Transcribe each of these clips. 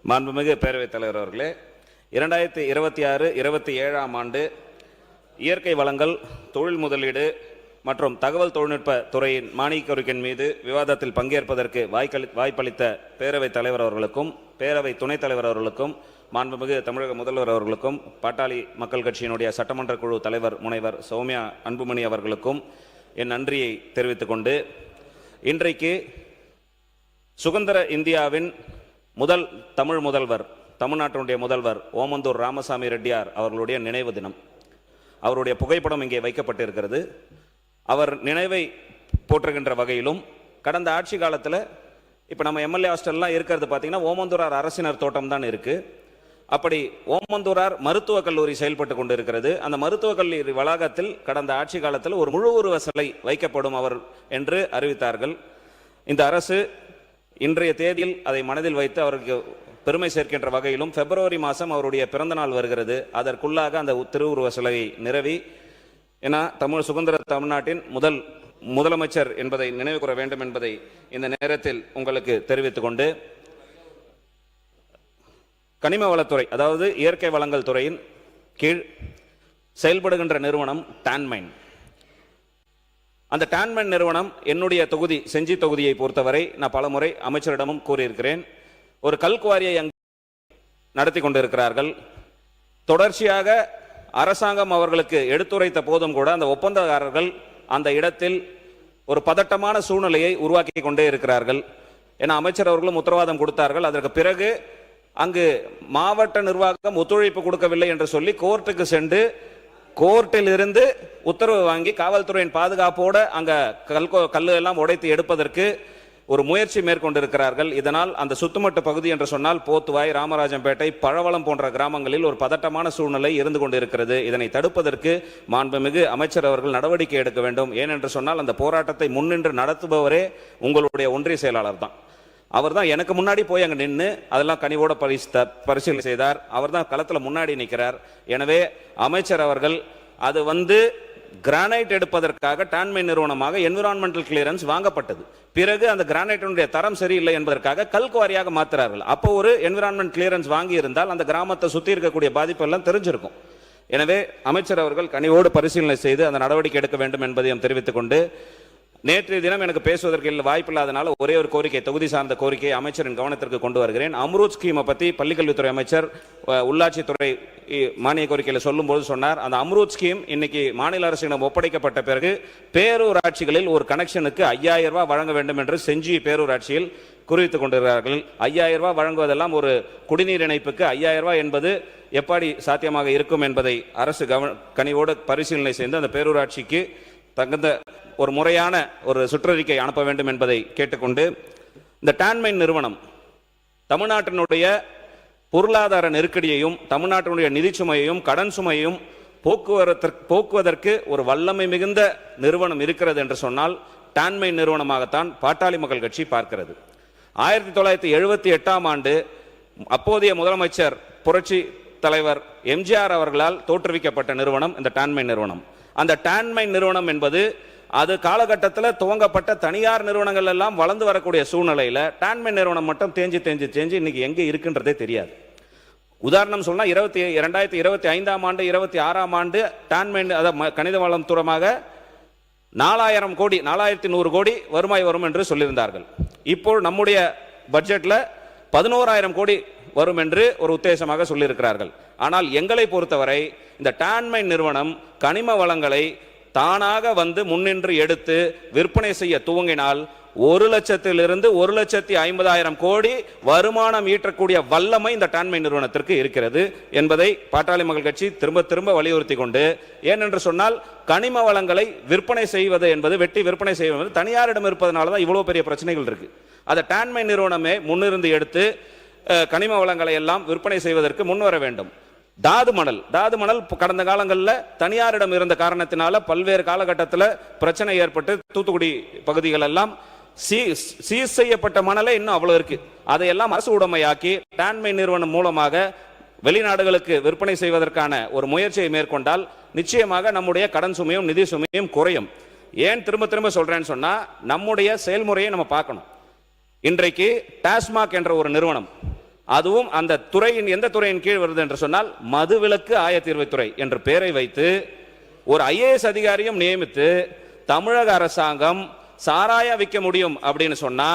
மாண்புமிகு பேரவைத் தலைவர் அவர்களே, 2026-27ஆம் ஆண்டு இயற்கை வளங்கள், தொழில் முதலீடு மற்றும் தகவல் தொழில்நுட்ப துறையின் மானிய கோரிக்கையின் மீது விவாதத்தில் பங்கேற்பதற்கு வாய்ப்பளித்த பேரவைத் தலைவர் அவர்களுக்கும், பேரவை துணைத் தலைவர் அவர்களுக்கும், மாண்புமிகு தமிழக முதல்வர் அவர்களுக்கும், பாட்டாளி மக்கள் கட்சியினுடைய சட்டமன்ற குழு தலைவர் முனைவர் சௌமியா அன்புமணி அவர்களுக்கும் என் நன்றியை தெரிவித்துக் கொண்டு, இன்றைக்கு சுதந்திர இந்தியாவின் முதல் தமிழ் முதல்வர், தமிழ்நாட்டினுடைய முதல்வர் ஓமந்தூர் ராமசாமி ரெட்டியார் அவர்களுடைய நினைவு தினம். அவருடைய புகைப்படம் இங்கே வைக்கப்பட்டிருக்கிறது. அவர் நினைவை போற்றுகின்ற வகையிலும், கடந்த ஆட்சி காலத்தில் இப்போ நம்ம எம்எல்ஏ ஹாஸ்டல்லாம் இருக்கிறது பார்த்தீங்கன்னா ஓமந்தூரார் அரசினர் தோட்டம் தான் இருக்குது. அப்படி ஓமந்தூரார் மருத்துவக் கல்லூரி செயல்பட்டு கொண்டு இருக்கிறது. அந்த மருத்துவக் கல்லூரி வளாகத்தில் கடந்த ஆட்சி காலத்தில் ஒரு முழு உருவ சிலை வைக்கப்படும் அவர் என்று அறிவித்தார்கள். இந்த அரசு இன்றைய தேதியில் அதை மனதில் வைத்து அவருக்கு பெருமை சேர்க்கின்ற வகையிலும் பிப்ரவரி மாதம் அவருடைய பிறந்த நாள் வருகிறது. அதற்குள்ளாக அந்த திருவுருவ சிலையை நிறுவி, ஏன்னா சுதந்திர தமிழ்நாட்டின் முதலமைச்சர் என்பதை நினைவு கூற வேண்டும் என்பதை இந்த நேரத்தில் உங்களுக்கு தெரிவித்துக் கொண்டு, கனிம வளத்துறை, அதாவது இயற்கை வளங்கள் துறையின் கீழ் செயல்படுகின்ற நிறுவனம் டான்மைன். அந்த டான்மைன் நிறுவனம் என்னுடைய தொகுதி, செஞ்சி தொகுதியை பொறுத்தவரை நான் பலமுறை அமைச்சரிடமும் கூறியிருக்கிறேன், ஒரு கல்குவாரியை நடத்தி கொண்டிருக்கிறார்கள். தொடர்ச்சியாக அரசாங்கம் அவர்களுக்கு எடுத்துரைத்த போதும் கூட அந்த ஒப்பந்தக்காரர்கள் அந்த இடத்தில் ஒரு பதட்டமான சூழ்நிலையை உருவாக்கி கொண்டே இருக்கிறார்கள். ஏன்னா அமைச்சர் அவர்களும் உத்தரவாதம் கொடுத்தார்கள். அதற்கு பிறகு அங்கு மாவட்ட நிர்வாகம் ஒத்துழைப்பு கொடுக்கவில்லை என்று சொல்லி கோர்ட்டுக்கு சென்று கோர்ட்டில் இருந்து உத்தரவு வாங்கி காவல்துறையின் பாதுகாப்போடு அங்க கல்லு எல்லாம் உடைத்து எடுப்பதற்கு ஒரு முயற்சி மேற்கொண்டிருக்கிறார்கள். இதனால் அந்த சுத்துமட்டு பகுதி என்று சொன்னால் போத்துவாய், ராமராஜம்பேட்டை, பழவளம் போன்ற கிராமங்களில் ஒரு பதட்டமான சூழ்நிலை இருந்து கொண்டிருக்கிறது. இதனை தடுப்பதற்கு மாண்புமிகு அமைச்சர் அவர்கள் நடவடிக்கை எடுக்க வேண்டும். ஏனென்று சொன்னால் அந்த போராட்டத்தை முன்னின்று நடத்துபவரே உங்களுடைய ஒன்றிய செயலாளர் தான். அவர் தான் எனக்கு முன்னாடி போய் அங்கே நின்று அதெல்லாம் கனிவோட பரிசீலனை செய்தார். அவர் தான் களத்தில் முன்னாடி நிற்கிறார். எனவே அமைச்சர் அவர்கள் அது கிரானைட் எடுப்பதற்காக டான்மைன் நிறுவனமாக என்விரான்மெண்டல் கிளியரன்ஸ் வாங்கப்பட்டது. பிறகு அந்த கிரானைட்டினுடைய தரம் சரியில்லை என்பதற்காக கல்குவாரியாக மாற்றுறார்கள். அப்போ ஒரு என்விரான்மெண்ட் கிளியரன்ஸ் வாங்கி இருந்தால் அந்த கிராமத்தை சுற்றி இருக்கக்கூடிய பாதிப்பு எல்லாம் தெரிஞ்சிருக்கும். எனவே அமைச்சர் அவர்கள் கனிவோடு பரிசீலனை செய்து அந்த நடவடிக்கை எடுக்க வேண்டும் என்பதையும் தெரிவித்துக் கொண்டு, நேற்றைய தினம் எனக்கு பேசுவதற்கு வாய்ப்பில்லாதனால ஒரே ஒரு கோரிக்கை, தொகுதி சார்ந்த கோரிக்கை அமைச்சரின் கவனத்திற்கு கொண்டு வருகிறேன். அம்ரூத் ஸ்கீமை பற்றி பள்ளிக்கல்வித்துறை அமைச்சர் உள்ளாட்சித்துறை மானிய கோரிக்கையில் சொல்லும்போது சொன்னார், அந்த அம்ரூத் ஸ்கீம் இன்னைக்கு மாநில அரசிடம் ஒப்படைக்கப்பட்ட பிறகு பேரூராட்சிகளில் ஒரு கனெக்ஷனுக்கு 5000 ரூபாய் வழங்க வேண்டும் என்று செஞ்சி பேரூராட்சியில் குறிவித்துக் கொண்டிருக்கிறார்கள். 5000 ரூபாய் வழங்குவதெல்லாம் ஒரு குடிநீர் இணைப்புக்கு 5000 ரூபாய் என்பது எப்படி சாத்தியமாக இருக்கும் என்பதை அரசு கனிவோடு பரிசீலனை செய்து அந்த பேரூராட்சிக்கு தகுந்த ஒரு முறையான ஒரு சுற்றறிக்கை அனுப்ப வேண்டும் என்பதை கேட்டுக்கொண்டு, இந்த டான்மைன் நிறுவனம் தமிழ்நாட்டினுடைய பொருளாதார நெருக்கடியையும் தமிழ்நாட்டினுடைய நிதி சுமையையும் கடன் சுமையையும் போக்குவதற்கு ஒரு வல்லமை மிகுந்த நிறுவனம் இருக்கிறது என்று சொன்னால் டான்மைன் நிறுவனமாகத்தான் பாட்டாளி மக்கள் கட்சி பார்க்கிறது. 1978ஆம் ஆண்டு அப்போதைய முதலமைச்சர் புரட்சி தலைவர் எம்ஜிஆர் அவர்களால் தோற்றுவிக்கப்பட்ட நிறுவனம் இந்த டான்மைன் நிறுவனம். அந்த டான்மைன் நிறுவனம் என்பது அது காலகட்டத்தில் துவங்கப்பட்ட தனியார் நிறுவனங்கள் எல்லாம் வளர்ந்து வரக்கூடிய சூழ்நிலையில் டான்மைன் நிறுவனம் மட்டும் தேஞ்சு இன்னைக்கு எங்கே இருக்குன்றதே தெரியாது. உதாரணம் சொன்னா 2025ஆம் ஆண்டு 26ஆம் ஆண்டு டான்மைன் கணித வளம் தூரமாக 4000 கோடி 4100 கோடி வருமாய் வரும் என்று சொல்லியிருந்தார்கள். இப்போ நம்முடைய பட்ஜெட்ல 11000 கோடி வரும் என்று ஒரு உத்தேசமாக சொல்லியிருக்கிறார்கள். ஆனால் எங்களை பொறுத்தவரை இந்த டான்மைன் நிறுவனம் கனிம வளங்களை தானாக முன்னின்று எடுத்து விற்பனை செய்ய துவங்கினால் 1 லட்சத்திலிருந்து 1,50,000 கோடி வருமானம் ஈட்டக்கூடிய வல்லமை இந்த டான்மைன் நிறுவனத்திற்கு இருக்கிறது என்பதை பாட்டாளி மக்கள் கட்சி திரும்ப திரும்ப வலியுறுத்தி கொண்டு, ஏனென்று சொன்னால் கனிம வளங்களை விற்பனை செய்வது என்பது, வெட்டி விற்பனை செய்வது தனியாரிடம் இருப்பதனால தான் இவ்வளவு பெரிய பிரச்சனைகள் இருக்கு. அதை டான்மைன் நிறுவனமே முன்னிருந்து எடுத்து கனிம வளங்களை எல்லாம் விற்பனை செய்வதற்கு முன்வர வேண்டும். தாது மணல் கடந்த காலங்களில் தனியாரிடம் இருந்த காரணத்தினால பல்வேறு காலகட்டத்தில் பிரச்சனை ஏற்பட்டு தூத்துக்குடி பகுதிகள் எல்லாம் சீஸ் செய்யப்பட்ட மணலே இன்னும் அவ்வளவு இருக்கு. அதையெல்லாம் அரசு உடைமையாக்கி டான்மைன் நிறுவனம் மூலமாக வெளிநாடுகளுக்கு விற்பனை செய்வதற்கான ஒரு முயற்சியை மேற்கொண்டால் நிச்சயமாக நம்முடைய கடன் சுமையும் நிதி சுமையும் குறையும். ஏன் திரும்ப திரும்ப சொல்றேன்னு சொன்னா, நம்முடைய செயல்முறையை நம்ம பார்க்கணும். இன்றைக்கு டாஸ்மாக் என்ற ஒரு நிறுவனம் அதுவும் அந்த துறையின் எந்த துறையின் கீழ் வருது என்று சொன்னால் மதுவிலக்கு ஆயத்தீர்வைத்துறை என்ற பெயரை வைத்து ஒரு ஐஏஎஸ் அதிகாரியும் நியமித்து தமிழக அரசாங்கம் சாராய விற்க முடியும் அப்படின்னு சொன்னா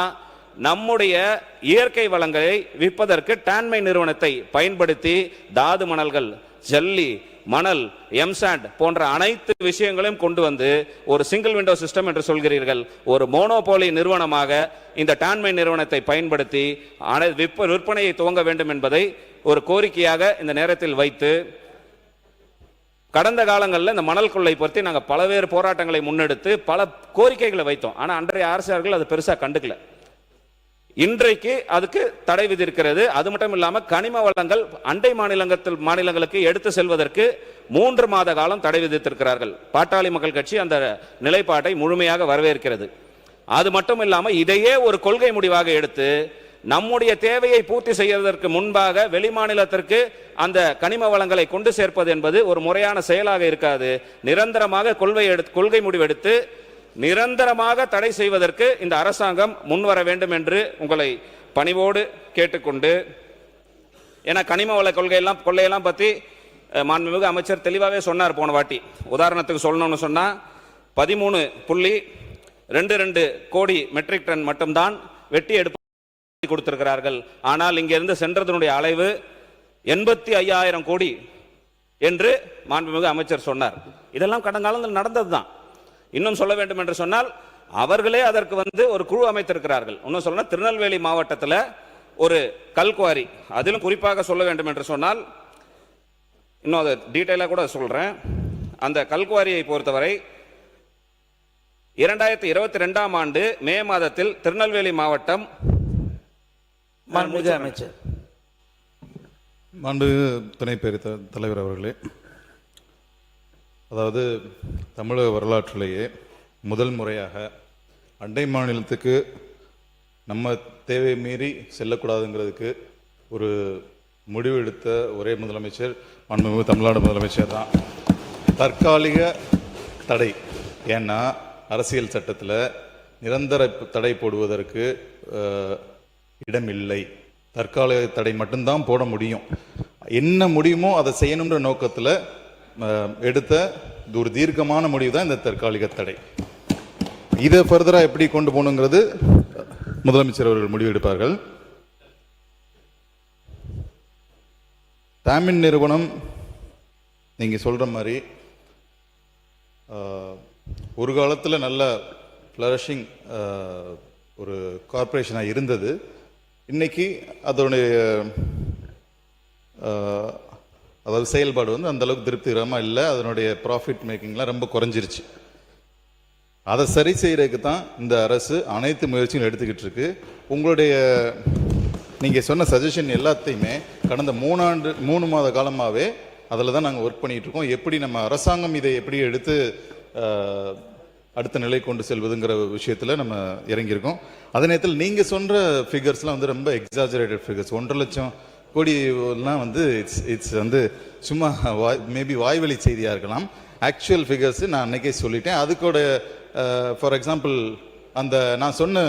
நம்முடைய இயற்கை வளங்களை விற்பதற்கு டான்மை நிறுவனத்தை பயன்படுத்தி தாது மணல்கள், ஜல்லி, மணல், எம்சாண்ட் போன்ற அனைத்து விஷயங்களையும் கொண்டு வந்து ஒரு சிங்கிள் விண்டோ சிஸ்டம் என்று சொல்கிறீர்கள், ஒரு மோனோபோலி நிறுவனமாக இந்த டான்மை நிறுவனத்தை பயன்படுத்தி விற்பனையை துவங்க வேண்டும் என்பதை ஒரு கோரிக்கையாக இந்த நேரத்தில் வைத்து, கடந்த காலங்களில் இந்த மணல் கொள்ளை பற்றி நாங்கள் பல்வேறு போராட்டங்களை முன்னெடுத்து பல கோரிக்கைகளை வைத்தோம். ஆனால் அன்றைய அரசார்கள் அது பெருசாக கண்டுக்கல. இன்றைக்கு அதுக்கு தடை விதிக்கிறது. அது மட்டும் இல்லாமல் கனிம வளங்கள் அண்டை மாநிலங்களுக்கு எடுத்து செல்வதற்கு 3 மாத காலம் தடை விதித்திருக்கிறார்கள். பாட்டாளி மக்கள் கட்சி அந்த நிலைப்பாட்டை முழுமையாக வரவேற்கிறது. அது மட்டும் இல்லாமல் இதையே ஒரு கொள்கை முடிவாக எடுத்து நம்முடைய தேவையை பூர்த்தி செய்வதற்கு முன்பாக வெளிமாநிலத்திற்கு அந்த கனிம வளங்களை கொண்டு சேர்ப்பது என்பது ஒரு முறையான செயலாக இருக்காது. நிரந்தரமாக கொள்கை முடிவெடுத்து நிரந்தரமாக தடை செய்வதற்கு இந்த அரசாங்கம் முன்வர வேண்டும் என்று உங்களை பணிவோடு கேட்டுக்கொண்டு, ஏன்னா கனிம வள கொள்ளையெல்லாம் பற்றி மாண்புமிகு அமைச்சர் தெளிவாகவே சொன்னார் போன வாட்டி. உதாரணத்துக்கு சொல்லணும்னு சொன்னால் 13.22 கோடி மெட்ரிக் டன் மட்டும்தான் வெட்டி எடுப்பு கொடுத்திருக்கிறார்கள். ஆனால் இங்கிருந்து சென்றதனுடைய அளவு 85,000 கோடி என்று மாண்புமிகு அமைச்சர் சொன்னார். இதெல்லாம் கடங்காலத்தில் நடந்ததுதான். இன்னும் சொல்ல வேண்டும் என்று சொன்னால் அவர்களே அதற்கு ஒரு குழு அமைத்திருக்கிறார்கள். இன்னும் சொல்ல திருநெல்வேலி மாவட்டத்தில் ஒரு கல்குவாரி, அதிலும் குறிப்பாக சொல்ல வேண்டும் என்று சொன்னால் இன்னும் அதை டீட்டெயிலாக கூட சொல்றேன். அந்த கல்குவாரியை பொறுத்தவரை 2022ஆம் ஆண்டு மே மாதத்தில் திருநெல்வேலி மாவட்டம் அமைச்சர் மாண்பு துணை தலைவர் அவர்களே, அதாவது தமிழக வரலாற்றிலேயே முதல் முறையாக அண்டை மாநிலத்துக்கு நம்ம தேவை மீறி செல்லக்கூடாதுங்கிறதுக்கு ஒரு முடிவு எடுத்த ஒரே முதலமைச்சர் மாண்புமிகு தமிழ்நாடு முதலமைச்சர் தான். தற்காலிக தடை, ஏன்னா அரசியல் சட்டத்தில் நிரந்தர தடை போடுவதற்கு இடமில்லை. தற்காலிக தடை மட்டும்தான் போட முடியும். என்ன முடியுமோ அதை செய்யணுன்ற நோக்கத்தில் எடுத்த ஒரு தீர்க்கமான முடிவு தான் இந்த தற்காலிக தடை. இதை ஃபர்தராக எப்படி கொண்டு போகணுங்கிறது முதலமைச்சர் அவர்கள் முடிவு எடுப்பார்கள். டாமின் நிறுவனம் நீங்க சொல்ற மாதிரி ஒரு காலத்தில் நல்ல ஃப்ளரிஷிங் ஒரு கார்பரேஷனாக இருந்தது. இன்னைக்கு அதோடைய அதாவது செயல்பாடு அந்த அளவுக்கு திருப்திகரமாக இல்லை. அதனுடைய ப்ராஃபிட் மேக்கிங்லாம் ரொம்ப குறைஞ்சிருச்சு. அதை சரி செய்யறதுக்கு தான் இந்த அரசு அனைத்து முயற்சியும் எடுத்துக்கிட்டு இருக்கு. உங்களுடைய நீங்கள் சொன்ன சஜஷன் எல்லாத்தையுமே கடந்த 3 மாத காலமாகவே அதில் தான் நாங்கள் ஒர்க் பண்ணிட்டு இருக்கோம். எப்படி நம்ம அரசாங்கம் இதை எப்படி எடுத்து அடுத்த நிலை கொண்டு செல்வதுங்கிற விஷயத்தில் நம்ம இறங்கியிருக்கோம். அதே நேரத்தில் நீங்கள் சொல்கிற ஃபிகர்ஸ்லாம் ரொம்ப எக்ஸாஜரேட்டட் ஃபிகர்ஸ். 1.5 லட்சம் கோடிலாம் இட்ஸ் சும்மா மேபி வாய்வழி செய்தியாக இருக்கலாம். ஆக்சுவல் ஃபிகர்ஸ் நான் அன்னைக்கே சொல்லிட்டேன். அதுக்கூட ஃபார் எக்ஸாம்பிள் அந்த நான் சொன்ன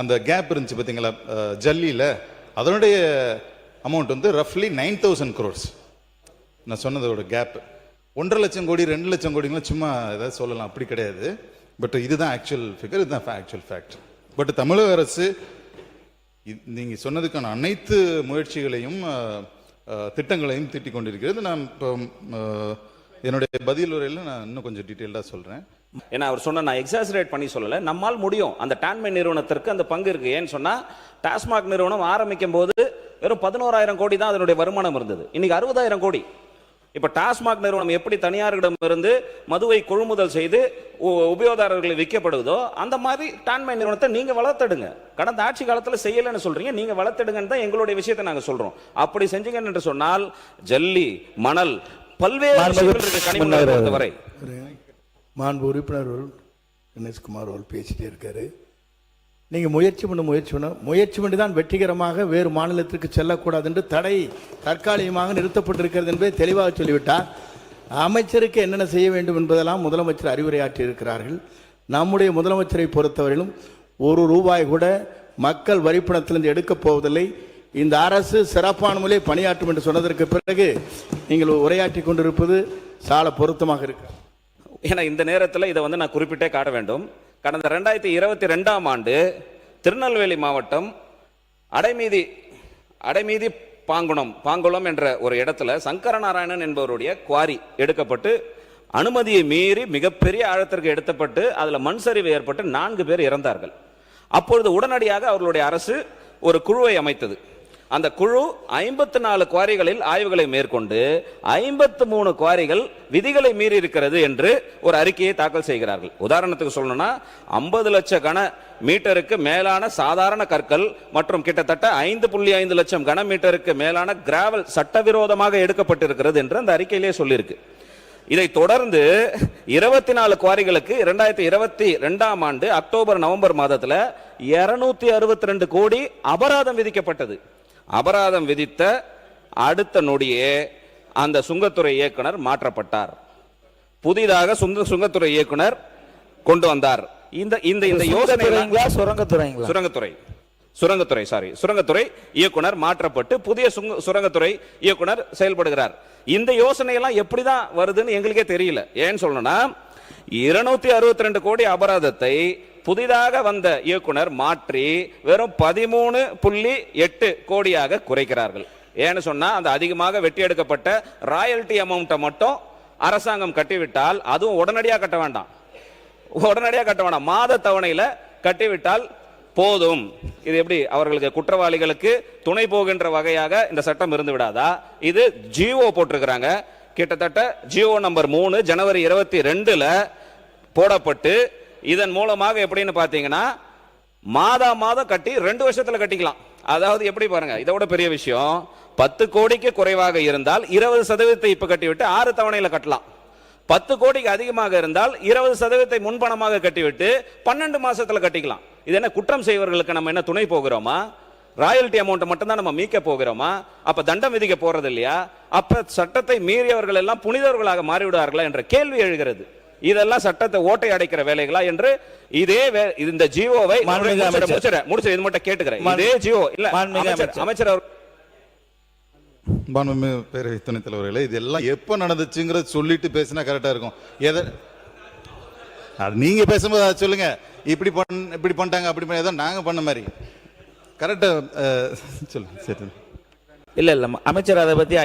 அந்த கேப் இருந்துச்சு பார்த்தீங்களா ஜல்லியில், அதனுடைய அமௌண்ட் ரஃப்லி 9,000 crores. நான் சொன்னதோட கேப் 1.5 லட்சம் கோடி 2 லட்சம் கோடிங்களாம் சும்மா ஏதாவது சொல்லலாம், அப்படி கிடையாது. பட் இதுதான் ஆக்சுவல் ஃபிகர், இதுதான் ஆக்சுவல் ஃபேக்ட். பட் தமிழக அரசு நீங்கள் சொன்னதுக்கான அனைத்து முயற்சிகளையும் திட்டங்களையும் தீட்டிக் கொண்டிருக்கிறது. நான் இப்போ என்னுடைய பதில் உரையில் நான் இன்னும் கொஞ்சம் டீட்டெயில்டாக சொல்கிறேன். ஏன்னா அவர் சொன்ன நான் எக்ஸாசரேட் பண்ணி சொல்லலை, நம்மால் முடியும். அந்த டான்மை நிறுவனத்திற்கு அந்த பங்கு இருக்குது. ஏன்னு சொன்னால் டாஸ்மாக் நிறுவனம் ஆரம்பிக்கும் போது வெறும் 11,000 கோடி தான் அதனுடைய வருமானம் இருந்தது. இன்னைக்கு 60,000 கோடி. இப்போ டாஸ்மாக் நிறுவனம் எப்படி தனியாரிடம் இருந்து மதுவை கொள்முதல் செய்து உபயோகதாரர்களை விற்கப்படுவதோ அந்த மாதிரி டான்மை நிறுவனத்தை நீங்க வளர்த்தெடுங்க. கடந்த ஆட்சி காலத்தில் செய்யலைன்னு சொல்றீங்க, நீங்க வளர்த்தெடுங்கன்னு தான் எங்களுடைய விஷயத்தை நாங்கள் சொல்றோம். அப்படி செஞ்சீங்க என்று சொன்னால் ஜல்லி, மணல், பல்வேறு கனிமங்களை பொறுத்தவரை மாண்பு உறுப்பினர் கணேஷ்குமார் அவர்கள் பேசிட்டே இருக்காரு. நீங்கள் முயற்சி பண்ணி தான் வெற்றிகரமாக வேறு மாநிலத்திற்கு செல்லக்கூடாது என்று தடை தற்காலிகமாக நிறுத்தப்பட்டிருக்கிறது என்பதை தெளிவாக சொல்லிவிட்டார். அமைச்சருக்கு என்னென்ன செய்ய வேண்டும் என்பதெல்லாம் முதலமைச்சர் அறிவுரையாற்றி இருக்கிறார்கள். நம்முடைய முதலமைச்சரை பொறுத்தவரையிலும் 1 ரூபாய் கூட மக்கள் வரிப்பணத்திலிருந்து எடுக்கப் போவதில்லை. இந்த அரசு சிறப்பான முறையில் பணியாற்றும் என்று சொன்னதற்கு பிறகு நீங்கள் உரையாற்றி கொண்டிருப்பது சால பொருத்தமாக இருக்கு. ஏன்னா இந்த நேரத்தில் இதை நான் குறிப்பிட்டே காட்ட வேண்டும். கடந்த 2022ஆம் ஆண்டு திருநெல்வேலி மாவட்டம் அடைமீதி பாங்குளம் என்ற ஒரு இடத்துல சங்கரநாராயணன் என்பவருடைய குவாரி எடுக்கப்பட்டு அனுமதியை மீறி மிகப்பெரிய ஆழத்திற்கு எடுத்தப்பட்டு அதில் மண் சரிவு ஏற்பட்டு 4 பேர் இறந்தார்கள். அப்பொழுது உடனடியாக அவர்களுடைய அரசு ஒரு குழுவை அமைத்தது. அந்த குழு 54 குவாரிகளில் ஆய்வுகளை மேற்கொண்டு 53 குவாரிகள் விதிகளை மீறி இருக்கிறது என்று ஒரு அறிக்கையை தாக்கல் செய்கிறார்கள். உதாரணத்துக்கு சொல்லணும்னா 50 லட்சம் கன மீட்டருக்கு மேலான சாதாரண கற்கள் மற்றும் கிட்டத்தட்ட 5.5 லட்சம் கன மீட்டருக்கு மேலான கிராவல் சட்டவிரோதமாக எடுக்கப்பட்டிருக்கிறது என்று அந்த அறிக்கையிலே சொல்லியிருக்கு. இதை தொடர்ந்து 24 குவாரிகளுக்கு 2022ஆம் ஆண்டு அக்டோபர் நவம்பர் மாதத்தில் 262 கோடி அபராதம் விதிக்கப்பட்டது. அபராதம் விதித்த அடுத்த நொடியே அந்த சுங்கத்துறை இயக்குனர் மாற்றப்பட்டார். புதிதாக சுங்கத்துறை இயக்குனர் கொண்டு வந்தார். இந்த யோசனை சுரங்கத்துறை இயக்குனர் மாற்றப்பட்டு புதிய சுரங்கத்துறை இயக்குனர் செயல்படுகிறார். இந்த யோசனை எல்லாம் எப்படிதான் வருதுன்னு எங்களுக்கே தெரியல. ஏன்னு சொல்லணும்னா 262 கோடி அபராதத்தை புதிதாக வந்த இயக்குனர் மாற்றி வெறும் 13.8 கோடியாக குறைக்கிறார்கள். ஏன்னு சொன்னா அந்த அதிகமாக வெட்டி எடுக்கப்பட்ட ராயல்டி அமௌண்ட்டை மட்டும் அரசாங்கம் கட்டிவிட்டால், அதுவும் உடனடியாக கட்ட வேண்டாம், மாத தவணையில கட்டிவிட்டால் போதும். இது எப்படி அவர்களுக்கு குற்றவாளிகளுக்கு துணை போகின்ற வகையாக இந்த சட்டம் இருந்து விடாதா? இது ஜிஓ போட்டிருக்கிறாங்க. கிட்டத்தட்ட ஜிஓ நம்பர் 3 ஜனவரி 22 போடப்பட்டு இதன் மூலமாக எப்படின்னு பாத்தீங்கன்னா மாதம் கட்டி 2 வருஷத்துல கட்டிக்கலாம். அதாவது எப்படி பாருங்க, இதை விட பெரிய விஷயம், 10 கோடிக்கு குறைவாக இருந்தால் 20% இப்ப கட்டிவிட்டு 6 தவணையில கட்டலாம். 10 கோடிக்கு அதிகமாக இருந்தால் 20% முன்பணமாக கட்டிவிட்டு 12 மாசத்துல கட்டிக்கலாம். இது என்ன குற்றம் செய்வர்களுக்கு நம்ம என்ன துணை போகிறோமா? ராயல்டி அமௌண்ட் மட்டும் தான் நம்ம மீட்க போகிறோமா? அப்ப தண்டம் விதிக்க போறது இல்லையா? அப்ப சட்டத்தை மீறியவர்கள் எல்லாம் புனிதர்களாக மாறிவிடுவார்களா என்ற கேள்வி எழுகிறது. இதெல்லாம் சட்டத்தை ஓட்டை அடைக்கிற வேலைகளா என்று இந்த ஜிஓவை முடிச்சு இது மட்டும் கேட்டுக்கிறேன். இதே ஜிஓ இல்ல அமைச்சர் அவர் பேரவை துணைத் தலைவர்களே, இதெல்லாம் எப்ப நடந்துச்சுங்கிறத சொல்லிட்டு பேசினா கரெக்டா இருக்கும். அது நீங்க பேசும்போது அதை சொல்லுங்க. இப்படி பண்ணிட்டாங்க அப்படி ஏதோ நாங்க பண்ண மாதிரி கரெக்டா சொல்லுங்க. சரி இல்ல அமைச்சர் அதை பத்தி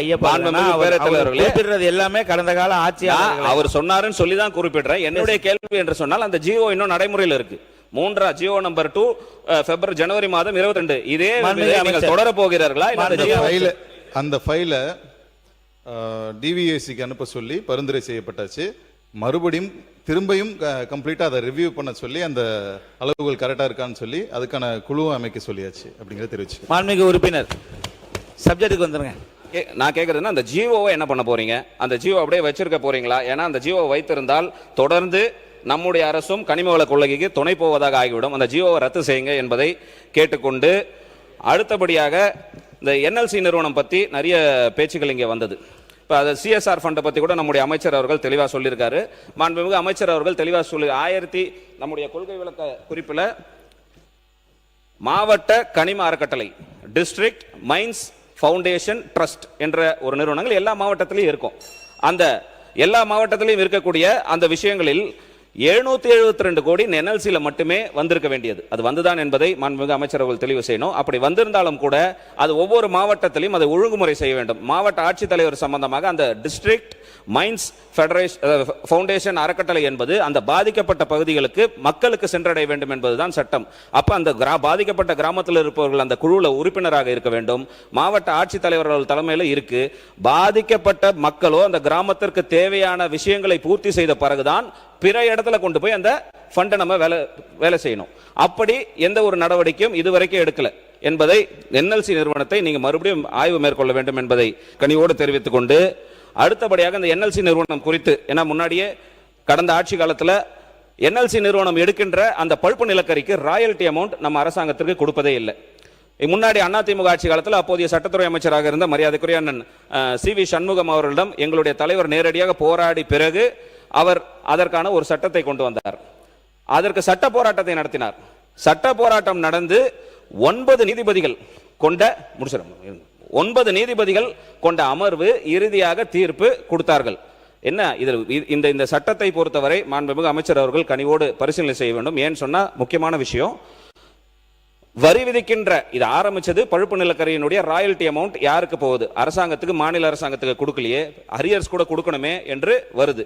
குறிப்பிடுறது எல்லாமே கடந்த கால ஆட்சி அவர் சொன்னாருன்னு சொல்லி தான் குறிப்பிடுறேன். என்னுடைய கேள்வி என்று சொன்னால் அந்த ஜிஓ இன்னும் நடைமுறையில் இருக்கு. 3 ஜிஓ நம்பர் 2 ஜனவரி மாதம் 22 இதே தொடர போகிறார்களா? அந்த ஃபைல டிவிஎஸ்சிக்கு அனுப்ப சொல்லி பரிந்துரை செய்யப்பட்டாச்சு. மறுபடியும் திரும்பியும் கம்ப்ளீட்டா அதை ரிவ்யூ பண்ண சொல்லி அந்த அளவுகள் கரெக்டா இருக்கான்னு சொல்லி அதுக்கான குழுவை அமைக்க சொல்லியாச்சு அப்படிங்கறத தெரிவிச்சு. மாண்புமிகு உறுப்பினர் சப்ஜெக்ட்டுக்கு வந்துருங்க. நான் கேட்கறதுன்னா அந்த ஜிஓவை என்ன பண்ண போறீங்க? அந்த ஜிஓ அப்படியே வச்சிருக்க போறீங்களா? ஏன்னா அந்த ஜிஓ வைத்திருந்தால் தொடர்ந்து நம்முடைய அரசும் கனிம வள கொள்ளைக்கு துணை போவதாக ஆகிவிடும். அந்த ஜிஓவை ரத்து செய்யுங்க என்பதை கேட்டுக்கொண்டு, அடுத்தபடியாக இந்த என்எல்சி நிறுவனம் பற்றி நிறைய பேச்சுக்கள் இங்கே வந்தது. இப்போ அது சிஎஸ்ஆர் ஃபண்டை பற்றி கூட நம்முடைய அமைச்சர் அவர்கள் தெளிவாக சொல்லியிருக்காரு. மாண்புமிகு அமைச்சர் அவர்கள் தெளிவாக சொல்லி நம்முடைய கொள்கை விளக்க குறிப்பில் மாவட்ட கனிம அறக்கட்டளை டிஸ்ட்ரிக்ட் மைன்ஸ் ஃபவுண்டேஷன் ட்ரஸ்ட் என்ற ஒரு நிறுவனங்கள் எல்லா மாவட்டத்திலையும் இருக்கும். அந்த எல்லா மாவட்டத்திலையும் இருக்கக்கூடிய அந்த விஷயங்களில் 772 கோடி என்எல்சியில் மட்டுமே வந்திருக்க வேண்டியது. அது வந்துதான் என்பதை மாண்புமிகு அமைச்சர் அவர்கள் தெளிவு செய்யணும். அப்படி வந்திருந்தாலும் கூட அது ஒவ்வொரு மாவட்டத்திலையும் அதை ஒழுங்குமுறை செய்ய வேண்டும். மாவட்ட ஆட்சித்தலைவர் சம்பந்தமாக அந்த டிஸ்ட்ரிக்ட் மைன்ஸ் ஃபவுண்டேஷன் அறக்கட்டளை என்பது அந்த பாதிக்கப்பட்ட பகுதிகளுக்கு மக்களுக்கு சென்றடைய வேண்டும் என்பதுதான் சட்டம். அப்ப அந்த பாதிக்கப்பட்ட கிராமத்தில் இருப்பவர்கள் அந்த குழுவில் உறுப்பினராக இருக்க வேண்டும். மாவட்ட ஆட்சித்தலைவர்கள் தலைமையில் இருக்கு. பாதிக்கப்பட்ட மக்களோ அந்த கிராமத்திற்கு தேவையான விஷயங்களை பூர்த்தி செய்த பிறகுதான் பிற இடத்துல கொண்டு போய் அந்த ஃபண்டை நம்ம வேலை செய்யணும். அப்படி எந்த ஒரு நடவடிக்கையும் இதுவரைக்கும் எடுக்கல என்பதை என்எல்சி நிறுவனத்தை நீங்க மறுபடியும் ஆய்வு மேற்கொள்ள வேண்டும் என்பதை கனிவோடு தெரிவித்துக் கொண்டு, அடுத்தபடியாக இந்த என்எல்சி நிறுவனம் குறித்து, ஏன்னா முன்னாடியே கடந்த ஆட்சி காலத்தில் என்எல்சி நிறுவனம் எடுக்கின்ற அந்த பழுப்பு நிலக்கரிக்கு ராயல்டி அமௌண்ட் நம்ம அரசாங்கத்திற்கு கொடுப்பதே இல்லை. முன்னாடி அதிமுக ஆட்சி காலத்தில் அப்போதைய சட்டத்துறை அமைச்சராக இருந்த மரியாதைக்குரிய அண்ணன் சி.வி. சண்முகம் அவர்களிடம் எங்களுடைய தலைவர் நேரடியாக போராடி பிறகு அவர் அதற்கான ஒரு சட்டத்தை கொண்டு வந்தார். அதற்கு சட்ட போராட்டத்தை நடத்தினார். சட்ட போராட்டம் நடந்து 9 நீதிபதிகள் கொண்ட 9 நீதிபதிகள் கொண்ட அமர்வு இறுதியாக தீர்ப்பு கொடுத்தார்கள். என்ன இதில் இந்த சட்டத்தை பொறுத்தவரை மாண்புமிகு அமைச்சர் அவர்கள் கனிவோடு பரிசீலனை செய்ய வேண்டும். ஏன்னு சொன்னா முக்கியமான விஷயம், வரி விதிக்கின்ற இது ஆரம்பிச்சது பழுப்பு நிலக்கரியினுடைய ராயல்டி அமௌண்ட் யாருக்கு போகுது? அரசாங்கத்துக்கு, மாநில அரசாங்கத்துக்கு கொடுக்கலையே, அரியர்ஸ் கூட கொடுக்கணுமே என்று வருது.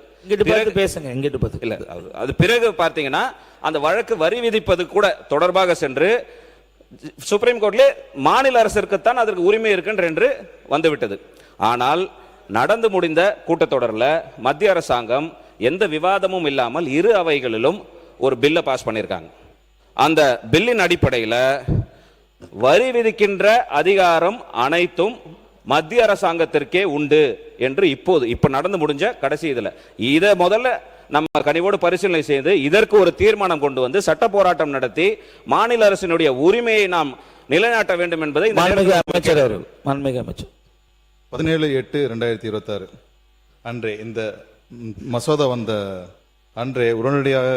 இல்ல அது பிறகு பார்த்தீங்கன்னா அந்த வழக்கு வரி விதிப்பது கூட தொடர்பாக சென்று சுப்ரீம் கோர்ட்ல மாநில அரசிற்குத்தான் அதற்கு உரிமை இருக்கின்ற என்று வந்துவிட்டது. ஆனால் நடந்து முடிந்த கூட்டத்தொடரில் மத்திய அரசாங்கம் எந்த விவாதமும் இல்லாமல் இரு அவைகளிலும் ஒரு பில்லை பாஸ் பண்ணியிருக்காங்க. அந்த பில்லின் அடிப்படையில் வரி விதிக்கின்ற அதிகாரம் அனைத்தும் மத்திய அரசாங்கத்திற்கே உண்டு என்று இப்ப நடந்து முடிஞ்ச கடைசி இதை முதல்ல நம்ம கனிவோடு பரிசீலனை செய்து இதற்கு ஒரு தீர்மானம் கொண்டு வந்து சட்ட போராட்டம் நடத்தி மாநில அரசினுடைய உரிமையை நாம் நிலைநாட்ட வேண்டும் என்பதை அமைச்சர் 17/8/2026 அன்றே இந்த மசோதா வந்த அன்றே உடனடியாக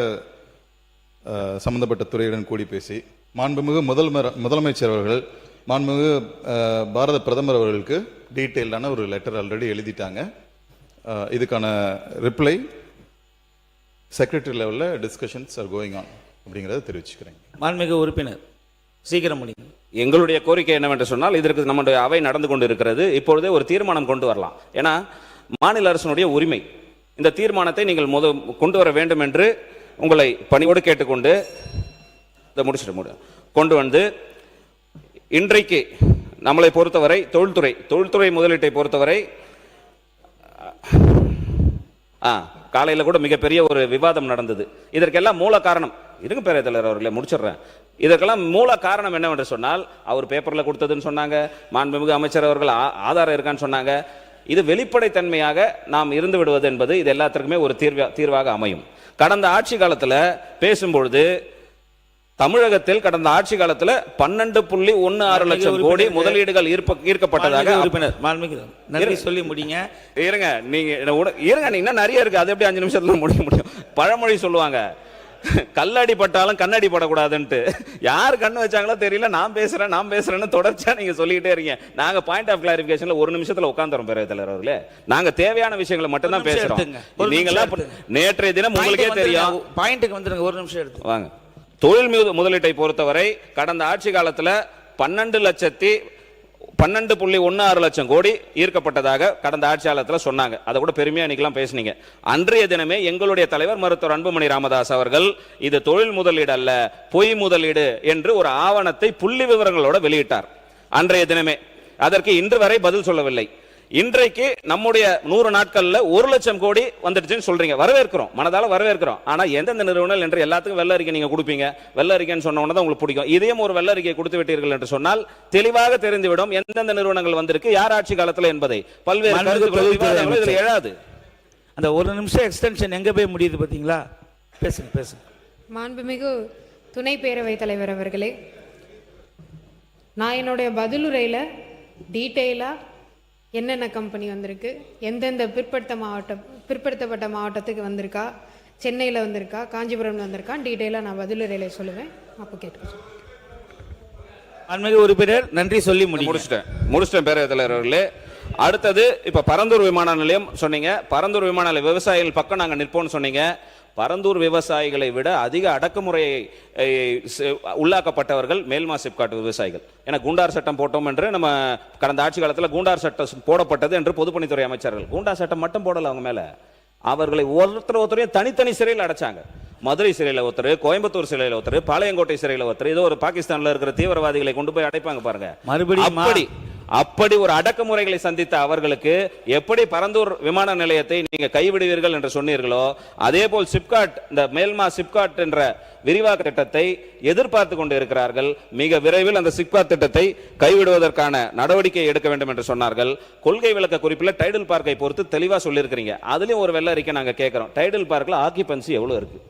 சம்பந்தப்பட்ட துறையுடன் கூடி பேசி மாண்புமிகு முதலமைச்சர் அவர்கள் மாண்புமிகு பாரத பிரதமர் அவர்களுக்கு டீட்டெயில்டான ஒரு லெட்டர் ஆல்ரெடி எழுதிட்டாங்க. இதுக்கான ரிப்ளை செக்ரட்டரி லெவலில் டிஸ்கஷன்ஸ் ஆர் கோயிங் ஆன் அப்படிங்கிறத தெரிவிச்சுக்கிறேன். மாண்புமிகு உறுப்பினர் சீக்கிரம் முடியும். எங்களுடைய கோரிக்கை என்னவென்று சொன்னால், இதற்கு நம்முடைய அவை நடந்து கொண்டு இருக்கிறது, இப்பொழுதே ஒரு தீர்மானம் கொண்டு வரலாம். ஏன்னா மாநில அரசினுடைய உரிமை, இந்த தீர்மானத்தை நீங்கள் கொண்டு வர வேண்டும் என்று உங்களை பணியோடு கேட்டுக்கொண்டு இதை முடிச்சுட்டு கொண்டு வந்து இன்றைக்கு நம்மளை பொறுத்தவரை தொழில்துறை முதலீட்டை பொறுத்தவரை காலையில் கூட மிகப்பெரிய ஒரு விவாதம் நடந்தது. இதற்கெல்லாம் மூல காரணம் இருங்க பேரவைத்தலைவர் அவர்களே முடிச்சிடுறேன். இதற்கெல்லாம் மூல காரணம் என்னவென்று சொன்னால், அவர் பேப்பரில் கொடுத்ததுன்னு சொன்னாங்க, மாண்புமிகு அமைச்சர் அவர்கள் ஆதாரம் இருக்கான்னு சொன்னாங்க. இது வெளிப்படைத்தன்மையாக நாம் இருந்து விடுவது என்பது இது எல்லாத்திற்குமே ஒரு தீர்வாக அமையும். கடந்த ஆட்சி காலத்தில் பேசும்பொழுது தமிழகத்தில் கடந்த ஆட்சி காலத்தில் 12.16 லட்சம் கோடி முதலீடுகள் ஈர்க்கப்பட்டதாக சொல்லி முடிங்க. இருங்க நீங்க நிறைய இருக்கு, அது எப்படி 5 நிமிஷத்துல முடியும்? பழமொழி சொல்லுவாங்க, கல்லடி பட்டாலும் கண்ணடி படக்கூடாதுன்ட்டு. யார் கண்ணு வச்சாங்களோ தெரியல, நான் பேசுறேன்னு தொடர்ச்சியா நீங்க சொல்லிக்கிட்டே இருக்கீங்க. நாங்க பாயிண்ட் ஆஃப் கிளாரிபிகேஷன்ல 1 நிமிஷத்துல உட்கார்ந்துறோம் பேரவைத்தலைவர் அவர்களே. நாங்க தேவையான விஷயங்களை மட்டும் தான் பேசுறோம். நீங்களாம் நேற்றைய தினம் உங்களுக்கே தெரியும். பாயிண்ட்டுக்கு வந்துருங்க, 1 நிமிஷம் எடுத்து வாங்க. தொழில் முதலீட்டை பொறுத்தவரை கடந்த ஆட்சி காலத்துல 12.16 லட்சம் கோடி ஈர்க்கப்பட்டதாக கடந்த ஆட்சி காலத்தில் சொன்னாங்க. அதை கூட பெருமையா இன்னைக்கெல்லாம் பேசுனீங்க. அன்றைய தினமே எங்களுடைய தலைவர் மருத்துவர் அன்புமணி ராமதாஸ் அவர்கள் இது தொழில் முதலீடு அல்ல, பொய் முதலீடு என்று ஒரு ஆவணத்தை புள்ளி விவரங்களோட வெளியிட்டார் அன்றைய தினமே. அதற்கு இன்று வரை பதில் சொல்லவில்லை. இன்றைக்கு நம்முடைய 100 நாட்கள்ல 1 லட்சம் கோடி வந்துடுச்சுன்னு சொல்றீங்க. வரவேற்கிறோம், மனதால வரவேற்கிறோம். ஆனா எந்தெந்த நிறுவனங்கள் என்று எல்லாத்துக்கும் வெள்ள அறிக்கை நீங்க கொடுப்பீங்க. வெள்ள அறிக்கைன்னு சொன்ன உடனே உங்களுக்கு பிடிக்கும். இதையும் ஒரு வெள்ள அறிக்கை கொடுத்து விட்டீர்கள் என்று சொன்னால் தெளிவாக தெரிந்துவிடும் எந்தெந்த நிறுவனங்கள் வந்திருக்கு, யார் ஆட்சி காலத்துல என்பதை. பல்வேறு இதில் எழாது. அந்த 1 நிமிஷம் எக்ஸ்டென்ஷன் எங்க போய் முடியுது பாத்தீங்களா? பேசுங்க. மாண்புமிகு துணை பேரவைத் தலைவர் அவர்களே, நான் என்னுடைய பதிலுரையில டீட்டெயிலா என்னென்ன கம்பெனி வந்திருக்கு, எந்தெந்த பிற்படுத்தப்பட்ட மாவட்டத்துக்கு வந்திருக்கா, சென்னையில் வந்திருக்கா, காஞ்சிபுரம் வந்திருக்கா, டீட்டெயிலாக நான் பதிலுரையில சொல்லுவேன். அப்போ கேட்டுக்கோங்க. அண்மைக்கு உறுப்பினர் நன்றி சொல்லி முடிச்சிட்டேன் பேரவைத் தலைவர் அவர்களே. அடுத்தது இப்ப பரந்தூர் விமான நிலையம் சொன்னீங்க. பரந்தூர் விமான நிலைய விவசாயிகள் பக்கம் நாங்கள் நிற்போம்னு சொன்னீங்க. பரந்தூர் விவசாயிகளை விட அதிக அடக்குமுறையை உள்ளாக்கப்பட்டவர்கள் மேல்மா சிப்காட் விவசாயிகள். ஏன்னா குண்டார் சட்டம் போட்டோம் என்று நம்ம கடந்த ஆட்சி காலத்தில் குண்டார் சட்டம் போடப்பட்டது என்று பொதுப்பணித்துறை அமைச்சர்கள் குண்டார் சட்டம் மட்டும் போடல, அவங்க மேல அவர்களை ஒருத்தரையும் தனித்தனி சிறையில் அடைச்சாங்க. மதுரை சிறையில் ஒருத்தர், கோயம்புத்தூர் சிறையில் ஒருத்தர், பாளையங்கோட்டை சிறையில் ஒருத்தர், ஏதோ ஒரு பாகிஸ்தான்ல இருக்கிற தீவிரவாதிகளை கொண்டு போய் அடைப்பாங்க பாருங்க. மறுபடியும் அப்படி ஒரு அடக்குமுறைகளை சந்தித்த அவர்களுக்கு எப்படி பரந்தூர் விமான நிலையத்தை நீங்க கைவிடுவீர்கள் என்று சொன்னீர்களோ, அதே போல் சிப்காட், இந்த மேல்மா சிப்காட் என்ற விரிவாக்க திட்டத்தை எதிர்பார்த்து கொண்டு இருக்கிறார்கள். மிக விரைவில் அந்த சிப்காட் திட்டத்தை கைவிடுவதற்கான நடவடிக்கை எடுக்க வேண்டும் என்று சொன்னார்கள். கொள்கை விளக்க குறிப்பில் டைடல் பார்க்கை பொறுத்து தெளிவா சொல்லியிருக்கிறீங்க. அதுலயும் ஒரு வெள்ள அறிக்கை நாங்க கேட்கிறோம். டைடல் பார்க்ல ஆக்கியபன்சி எவ்வளவு இருக்கு?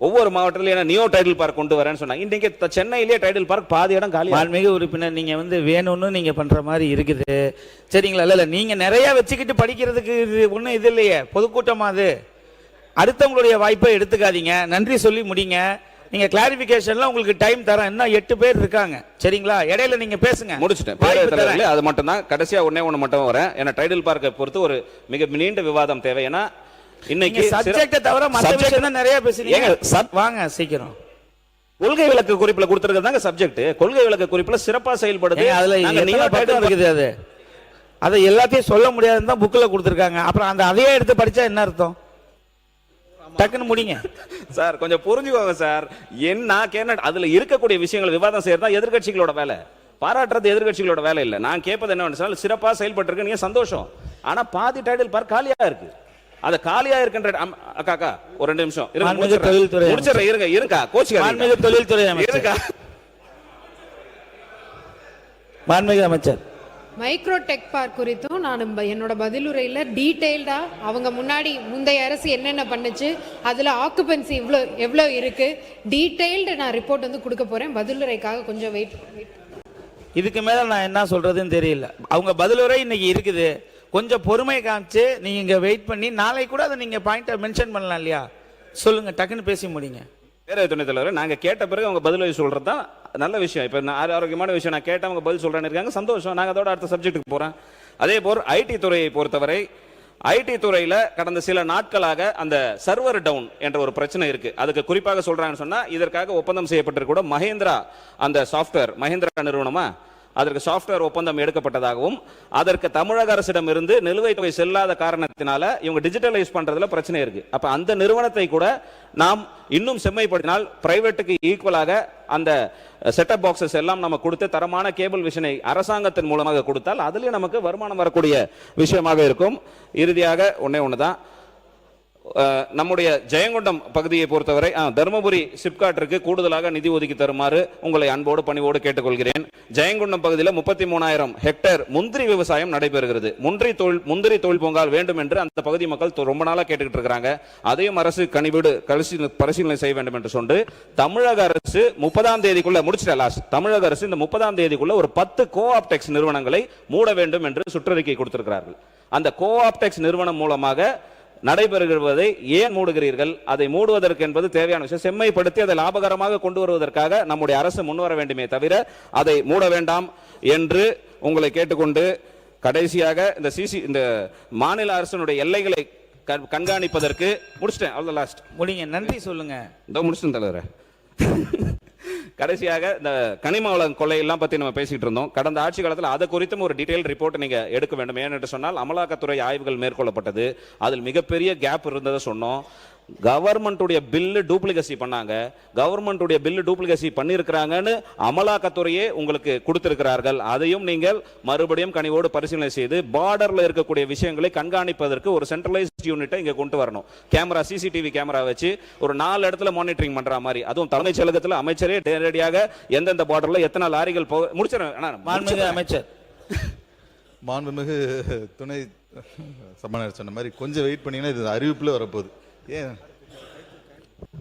ஒவ்வொரு மாவட்டத்திலும் நியோ டைடல் பார்க் கொண்டு வரேன்னு சொன்னாங்க. இன்றைக்கு சென்னையிலேயே டைடல் பார்க் பாதி இடம் காலி. ஆன்மீக உறுப்பினர் நீங்க வேணும்னு நீங்க பண்ற மாதிரி இருக்குது, சரிங்களா? இல்ல நீங்க நிறைய வச்சுக்கிட்டு படிக்கிறதுக்கு ஒன்றும் இது இல்லையே, பொதுக்கூட்டமா அது. அடுத்தவங்களுடைய வாய்ப்பை எடுத்துக்காதீங்க. நன்றி சொல்லி முடிங்க. நீங்க கிளாரிபிகேஷன்ல உங்களுக்கு டைம் தரேன். இன்னும் 8 பேர் இருக்காங்க, சரிங்களா? இடையில நீங்க பேசுங்க. முடிச்சிட்டேன். வாய்ப்பு பேரவைத் தலைவர்களே, தரேன். அது மட்டும் தான் கடைசியா ஒண்ணு மட்டும் வரேன். ஏன்னா டைட்டில் பார்க்கை பொறுத்து ஒரு மிக நீண்ட விவாதம் தேவை. ஏன்னா இன்னைக்கு சப்ஜெக்ட தவிர மத்த விஷயம் தான் நிறைய பேசுறீங்க. வாங்க சீக்கிரம். கொள்கை விளக்கு குறிப்புல கொடுத்திருக்கிறதாங்க சப்ஜெக்ட். கொள்கை விளக்கு குறிப்புல சிறப்பா செயல்படுது. அதுல நீங்க பக்கம் இருக்குது, அது அதை எல்லாத்தையும் சொல்ல முடியாதுன்னு தான் புக்ல கொடுத்துருக்காங்க. அப்புறம் அந்த அதையே எடுத்து படிச்சா என்ன அர்த்தம்? டக்குன்னு முடிங்க சார். கொஞ்சம் புரிஞ்சுக்கோங்க சார். என்ன அதுல இருக்கக்கூடிய விஷயங்கள் விவாதம் செய்யறதா எதிர்க்கட்சிகளோட வேலை. பாராட்டுறது எதிர்க்கட்சிகளோட வேலை இல்ல. நான் கேட்பது என்ன, சிறப்பா செயல்பட்டு இருக்கு, நீங்க சந்தோஷம். ஆனா பாதி டைட்டில் பார்க்க காலியா இருக்கு. அது காலியா இருக்கின்ற அக்கா ஒரு 2 நிமிஷம் இருங்க. கோச்சிக்காதீங்க. தொழில்துறை அமைச்சர் மைக்ரோ டெக் பார்க் குறித்தும் நான் என்னோட பதிலுரையில் டீட்டெயில்டாக அவங்க முந்தைய அரசு என்னென்ன பண்ணுச்சு, அதில் ஆக்குபென்சி எவ்வளோ இருக்குது, டீட்டெயில்டு நான் ரிப்போர்ட் வந்து கொடுக்க போகிறேன். பதிலுரைக்காக கொஞ்சம் வெயிட். இதுக்கு மேலே நான் என்ன சொல்கிறதுன்னு தெரியல. அவங்க பதிலுரை இன்னைக்கு இருக்குது. கொஞ்சம் பொறுமை காமிச்சு நீங்கள் இங்கே வெயிட் பண்ணி நாளைக்கு கூட அதை நீங்கள் பாயிண்ட்டை மென்ஷன் பண்ணலாம் இல்லையா? சொல்லுங்கள், டக்குன்னு பேசி முடிங்க. பேரவைத் துணைத் தலைவர், நாங்கள் கேட்ட பிறகு அவங்க பதில் சொல்கிறது தான் நல்ல விஷயம். இப்போ ஆரோக்கியமான விஷயம். நான் கேட்ட அவங்க பதில் சொல்கிறேன்னு இருக்காங்க, சந்தோஷம். நாங்கள் அதோட அடுத்த சப்ஜெக்ட்டுக்கு போகிறேன். அதே போல் ஐடி துறையை பொறுத்தவரை ஐடி துறையில் கடந்த சில நாட்களாக அந்த சர்வர் டவுன் என்ற ஒரு பிரச்சனை இருக்கு. அதுக்கு குறிப்பாக சொல்றாங்கன்னு சொன்னா, இதற்காக ஒப்பந்தம் செய்யப்பட்டிருக்க கூட மஹேந்திரா, அந்த சாஃப்ட்வேர் மஹேந்திரா நிறுவனமா, அதற்கு சாஃப்ட்வேர் ஒப்பந்தம் எடுக்கப்பட்டதாகவும், அதற்கு தமிழக அரசிடம் இருந்து நிலுவைத் தொகை செல்லாத காரணத்தினால இவங்க டிஜிட்டலைஸ் பண்றதுல பிரச்சனை இருக்கு. அப்ப அந்த நிறுவனத்தை கூட நாம் இன்னும் செம்மைப்படுத்தினால் பிரைவேட்டுக்கு ஈக்குவலாக அந்த செட்டப் பாக்ஸஸ் எல்லாம் நம்ம கொடுத்து தரமான கேபிள் விஷனை அரசாங்கத்தின் மூலமாக கொடுத்தால் அதுலயும் நமக்கு வருமானம் வரக்கூடிய விஷயமாக இருக்கும். இறுதியாக ஒண்ணுதான், நம்முடைய ஜெயங்கொண்டம் பகுதியை பொறுத்தவரை தருமபுரி சிப்காட்டிற்கு கூடுதலாக நிதி ஒதுக்கி தருமாறு உங்களை அன்போடு பணிவோடு கேட்டுக்கொள்கிறேன். ஜெயங்கொண்டம் பகுதியில் 33,000 ஹெக்டேர் முந்திரி விவசாயம் நடைபெறுகிறது. முந்திரி தொழில் பூங்கால் வேண்டும் என்று அந்த பகுதி மக்கள் ரொம்ப நாளா கேட்டுக்கிட்டு இருக்காங்க. அதையும் அரசு கனிவீடு பரிசீலனை செய்ய வேண்டும் என்று சொன்று தமிழக அரசு 30ஆம் தேதிக்குள்ள தமிழக அரசு இந்த 30ஆம் தேதிக்குள்ள ஒரு 10 கோஆப்டெக்ஸ் நிறுவனங்களை மூட வேண்டும் என்று சுற்றறிக்கை கொடுத்திருக்கிறார்கள். அந்த கோஆப்டெக்ஸ் நிறுவனம் மூலமாக நடைபெறுவதை ஏன் மூடுகிறீர்கள்? அதை மூடுவதற்கு என்பது தேவையான விஷயம். செம்மைப்படுத்தி அதை லாபகரமாக கொண்டு வருவதற்காக நம்முடைய அரசு முன்வர வேண்டுமே தவிர அதை மூட வேண்டாம் என்று உங்களை கேட்டுக்கொண்டு, கடைசியாக இந்த மாநில அரசினுடைய எல்லைகளை கண்காணிப்பதற்கு முடிச்சிட்டேன். லாஸ்ட் முடிங்க. நன்றி சொல்லுங்க. முடிச்சிட்டேன் தலைவரே. கடைசியாக இந்த கனிம வள கொள்ளையெல்லாம் பத்தி நம்ம பேசிட்டு இருந்தோம். கடந்த ஆட்சி காலத்தில் அதை குறித்தும் ஒரு டீடைல் ரிப்போர்ட் நீங்க எடுக்க வேண்டும். ஏனென்று சொன்னால் அமலாக்கத்துறை ஆய்வுகள் மேற்கொள்ளப்பட்டது. அதில் மிகப்பெரிய கேப் இருந்ததை சொன்னோம். கவர்மெண்ட்டுடைய பில்லு டூப்ளிகசி பண்ணாங்க. கவர்மெண்ட்டுடைய பில்லு டூப்ளிகசி பண்ணியிருக்கிறாங்கன்னு அமலாக்கத்துறையே உங்களுக்கு கொடுத்திருக்கிறார்கள். அதையும் நீங்கள் மறுபடியும் கனிவோடு பரிசீலனை செய்து பார்டர்ல இருக்கக்கூடிய விஷயங்களை கண்காணிப்பதற்கு ஒரு சென்ட்ரலைஸ்ட் யூனிட்டை இங்க கொண்டு வரணும். கேமரா, சிசிடிவி கேமரா வச்சு ஒரு 4 இடத்துல மானிட்டரிங் பண்ற மாதிரி, அதுவும் தலைமைச் செயலகத்தில் அமைச்சரே நேரடியாக எந்தெந்த பார்டர்ல எத்தனை லாரிகள் முடிச்சிருக்கேன். அமைச்சர் மாண்புமிகு துணை சபாநாயகர் சொன்ன மாதிரி கொஞ்சம் வெயிட் பண்ணீங்கன்னா இது அறிவிப்புல வரப்போகுது.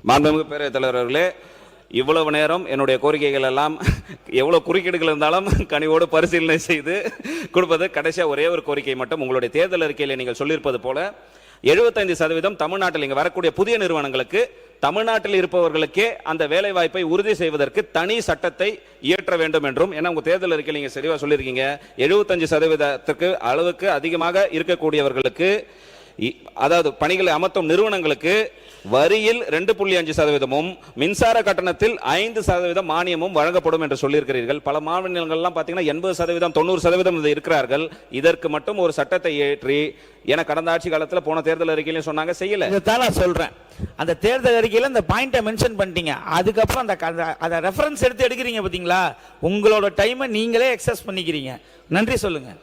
மாண்புமிகு பேரவைத் தலைவர் அவர்களே, இவ்வளவு நேரம் என்னுடைய கோரிக்கைகள் எல்லாம் எவ்வளவு குறுக்கீடுகள் இருந்தாலும் கனிவோடு பரிசீலனை செய்து கொடுப்பது. கடைசியா ஒரே ஒரு கோரிக்கை மட்டும், உங்களுடைய தேர்தல் அறிக்கையில் நீங்கள் சொல்லியிருப்பது போல 75% தமிழ்நாட்டில் இங்க வரக்கூடிய புதிய நிறுவனங்களுக்கு, தமிழ்நாட்டில் இருப்பவர்களுக்கே அந்த வேலை வாய்ப்பை உறுதி செய்வதற்கு தனி சட்டத்தை இயற்ற வேண்டும் என்றும், ஏன்னா உங்க தேர்தல் அறிக்கையில் நீங்க சரிவா சொல்லியிருக்கீங்க, 75% அளவுக்கு அதிகமாக இருக்கக்கூடியவர்களுக்கு, அதாவது பணிகளை அமர்த்தும் நிறுவனங்களுக்கு வரியில் 2.5%, மின்சார கட்டணத்தில் 5% மானியமும் வழங்கப்படும் என்று சொல்லியிருக்கிறீர்கள். பல மாநிலங்கள்லாம் பார்த்தீங்கன்னா 80%, 90% இருக்கிறார்கள். இதற்கு மட்டும் ஒரு சட்டத்தை ஏற்றி, என கடந்த ஆட்சி காலத்தில் போன தேர்தல் அறிக்கையிலும் சொன்னாங்க, செய்யல. இதைத்தான் நான் சொல்றேன். அந்த தேர்தல் அறிக்கையில் இந்த பாயிண்ட்டை மென்ஷன் பண்ணிட்டீங்க. அதுக்கப்புறம் அந்த ரெஃபரன்ஸ் எடுத்து எடுக்கிறீங்க பார்த்தீங்களா? உங்களோட டைமை நீங்களே எக்ஸஸ் பண்ணிக்கிறீங்க. நன்றி சொல்லுங்க.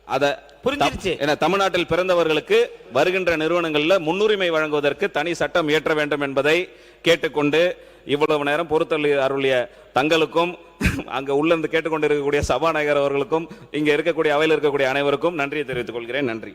அதை புரிஞ்சிருச்சு. தமிழ்நாட்டில் பிறந்தவர்களுக்கு வருகின்ற நிறுவனங்களில் முன்னுரிமை வழங்குவதற்கு தனி சட்டம் இயற்ற வேண்டும் என்பதை கேட்டுக்கொண்டு, இவ்வளவு நேரம் பொறுத்தல் அருளிய தங்களுக்கும், அங்க உள்ளிருந்து கேட்டுக்கொண்டு இருக்கக்கூடிய சபாநாயகர் அவர்களுக்கும், இங்க இருக்கக்கூடிய அவையில் இருக்கக்கூடிய அனைவருக்கும் நன்றியை தெரிவித்துக் கொள்கிறேன். நன்றி.